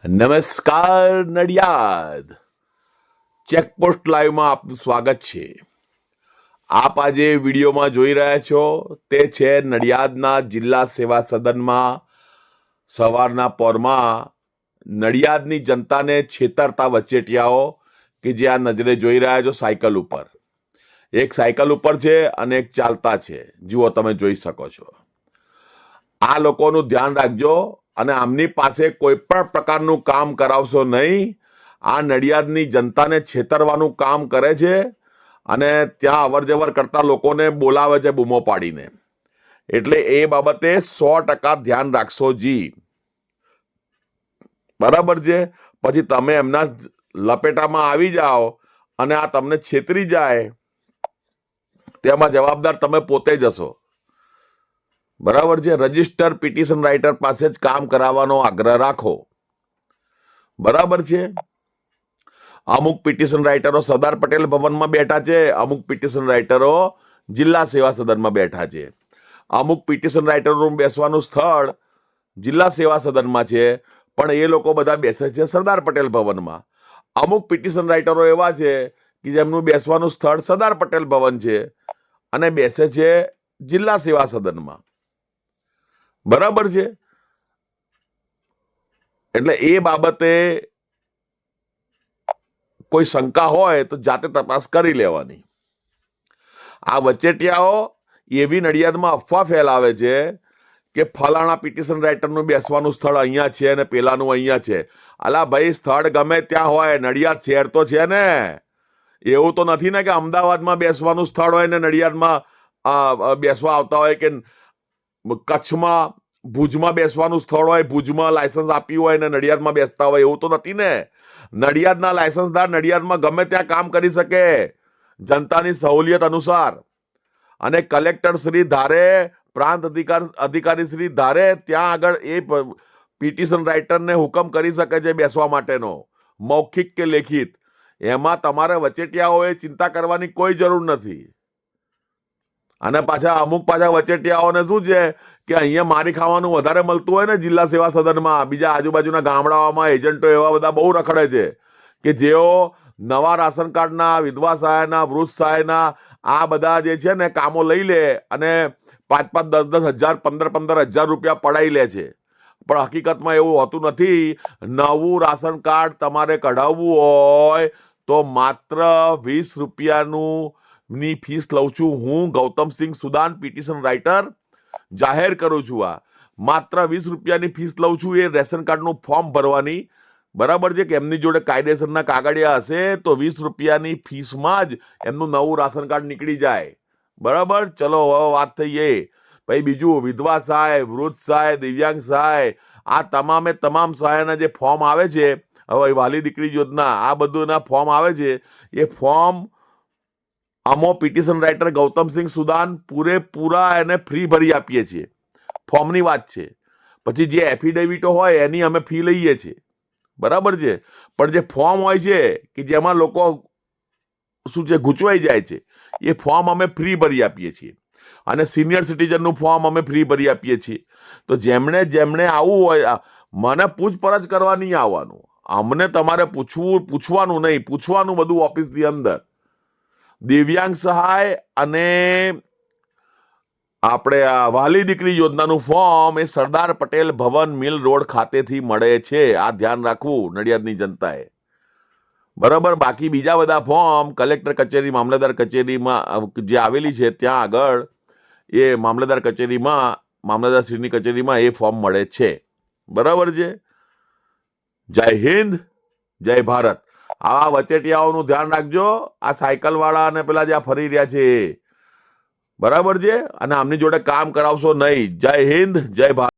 નમસ્કાર નડિયાદ ચેકપોસ્ટ લાઈવમાં આપનું સ્વાગત છે। આપ આજે વિડીયોમાં જોઈ રહ્યા છો તે છે નડિયાદના જિલ્લા સેવા સદનમાં સવારના પોરમાં નડિયાદની જનતાને છેતરતા વચેટિયાઓ કે જે આ નજરે જોઈ રહ્યા છો સાયકલ ઉપર, એક સાયકલ ઉપર છે અને એક ચાલતા છે। જુઓ, તમે જોઈ શકો છો। આ લોકોનું ધ્યાન રાખજો અને આમની પાસે કોઈ પણ પ્રકારનું કામ કરાવશો નહીં। આ નડિયાદની જનતાને છેતરવાનું કામ કરે છે અને ત્યાં અવર જવર કરતા લોકોને બોલાવે છે બૂમો પાડીને, એટલે એ બાબતે 100% ધ્યાન રાખશો જી, બરાબર છે। પછી તમે એમના લપેટામાં આવી જાઓ અને આ તમને છેતરી જાય, તેમાં જવાબદાર તમે પોતે જ હશો, બરાબર છે। રજિસ્ટર પિટિશન રાઇટર પાસે જ કામ કરાવવાનો આગ્રહ રાખો, બરાબર છે। અમુક પિટિશન રાઇટરો સરદાર પટેલ ભવનમાં બેઠા છે, અમુક પિટિશન રાઇટરો જિલ્લા સેવા સદનમાં બેઠા છે, અમુક પિટિશન રાઇટરોનું બેસવાનું સ્થળ જિલ્લા સેવા સદનમાં છે, પણ એ લોકો બધા બેસે છે સરદાર પટેલ ભવનમાં। અમુક પિટિશન રાઇટરો એવા છે કે જેમનું બેસવાનું સ્થળ સરદાર પટેલ ભવન છે અને બેસે છે જિલ્લા સેવા સદનમાં, બરાબર છે। એટલે એ બાબતે કોઈ શંકા હોય તો જાતે તપાસ કરી લેવાની। આ વચેટિયાઓ એવી નડિયાદમાં અફવા ફેલાવે છે કે ફલાણા પિટિશન રાઇટરનું બેસવાનું સ્થળ અહીંયા છે અને પેલાનું અહીંયા છે। અલા ભાઈ, સ્થળ ગમે ત્યાં હોય, નડિયાદ શહેર તો છે ને, એવું તો નથી ને કે અમદાવાદમાં બેસવાનું સ્થળ હોય ને નડિયાદમાં બેસવા આવતા હોય, કે કચ્છમાં ભુજમાં બેસવાનું સ્થળ હોય, ભુજમાં લાયસન્સ આપ્યું હોય ને નડિયાદમાં બેસતા હોય, એવું તો નથી ને। નડિયાદના લાયસન્સદાર નડિયાદમાં ગમે ત્યાં કામ કરી શકે જનતાની સહુલિયત અનુસાર, અને કલેક્ટર શ્રી ધારે, પ્રાંત અધિકારી શ્રી ધારે ત્યાં આગળ એ પિટિશન રાઇટરને હુકમ કરી શકે છે બેસવા માટેનો, મૌખિક કે લેખિત। એમાં તમારે વચેટિયાઓએ ચિંતા કરવાની કોઈ જરૂર નથી। અને અમુક પાછા વચેટિયાઓને શું છે કે અહીંયા મારી ખાવાનું વધારે મળતું હોય ને જિલ્લા સેવા સદનમાં, બીજા આજુબાજુના ગામડાઓમાં એજન્ટો એવા બધા બહુ રખડે છે કે જેઓ નવા રાશન કાર્ડના, વિધવા સહાયના, વૃદ્ધ સહાયના આ બધા જે છે ને કામો લઈ લે અને 5-5, 10-10 હજાર, 15-15 હજાર રૂપિયા પડાઈ લે છે, પણ હકીકતમાં એવું હોતું નથી। નવું રાશન કાર્ડ તમારે કઢાવવું હોય તો માત્ર 20 રૂપિયાનું ની ફીસ લઉં છું હું, ગૌતમસિંહ સુદાન, પિટિશન રાઇટર, જાહેર કરું છું। આ માત્ર 20 રૂપિયાની ફીસ લઉં છું એ રેશન કાર્ડનું ફોર્મ ભરવાની, બરાબર છે, કે એમની જોડે કાયદેસરના કાગળિયા હશે તો 20 રૂપિયાની ફીસમાં જ એમનું નવું રાશન કાર્ડ નીકળી જાય, બરાબર। ચલો, હવે વાત થઈ એ ભાઈ। બીજું, વિધવા સહાય, વૃદ્ધ સહાય, દિવ્યાંગ સહાય, આ તમામે તમામ સહાયના જે ફોર્મ આવે છે, હવે વાલી દીકરી યોજના, આ બધુંના ફોર્મ આવે છે, એ ફોર્મ અમો પિટિશન રાઇટર ગૌતમસિંહ સુદાન પૂરેપૂરા એને ફ્રી ભરી આપીએ છીએ, ફોર્મની વાત છે। પછી જે એફિડેવિટો હોય એની અમે ફી લઈએ છીએ, બરાબર છે, પણ જે ફોર્મ હોય છે કે જેમાં લોકો શું છે ગૂંચવાઈ જાય છે, એ ફોર્મ અમે ફ્રી ભરી આપીએ છીએ। અને સિનિયર સિટીઝનનું ફોર્મ અમે ફ્રી ભરી આપીએ છીએ। તો જેમણે આવવું હોય, મને પૂછપરછ કરવા નહીં આવવાનું, અમને તમારે પૂછવાનું નહીં, પૂછવાનું બધું ઓફિસની અંદર। દિવ્યાંગ સહાય અને આપણે આ વાલી દીકરી યોજનાનું ફોર્મ એ સરદાર પટેલ ભવન મિલ રોડ ખાતેથી મળે છે, આ ધ્યાન રાખવું નડિયાદની જનતાએ, બરાબર। બાકી બીજા બધા ફોર્મ કલેક્ટર કચેરી, મામલતદાર કચેરીમાં જે આવેલી છે ત્યાં આગળ એ મામલતદાર કચેરીમાં, મામલતદારશ્રીની કચેરીમાં એ ફોર્મ મળે છે, બરાબર છે। જય હિન્દ, જય ભારત। આ વચેટિયાઓનું ધ્યાન રાખજો, આ સાયકલ વાળા અને પેલા જે ફરી રહ્યા છે, બરાબર છે, અને આમની જોડે કામ કરાવશો નહીં। જય હિન્દ, જય ભારત।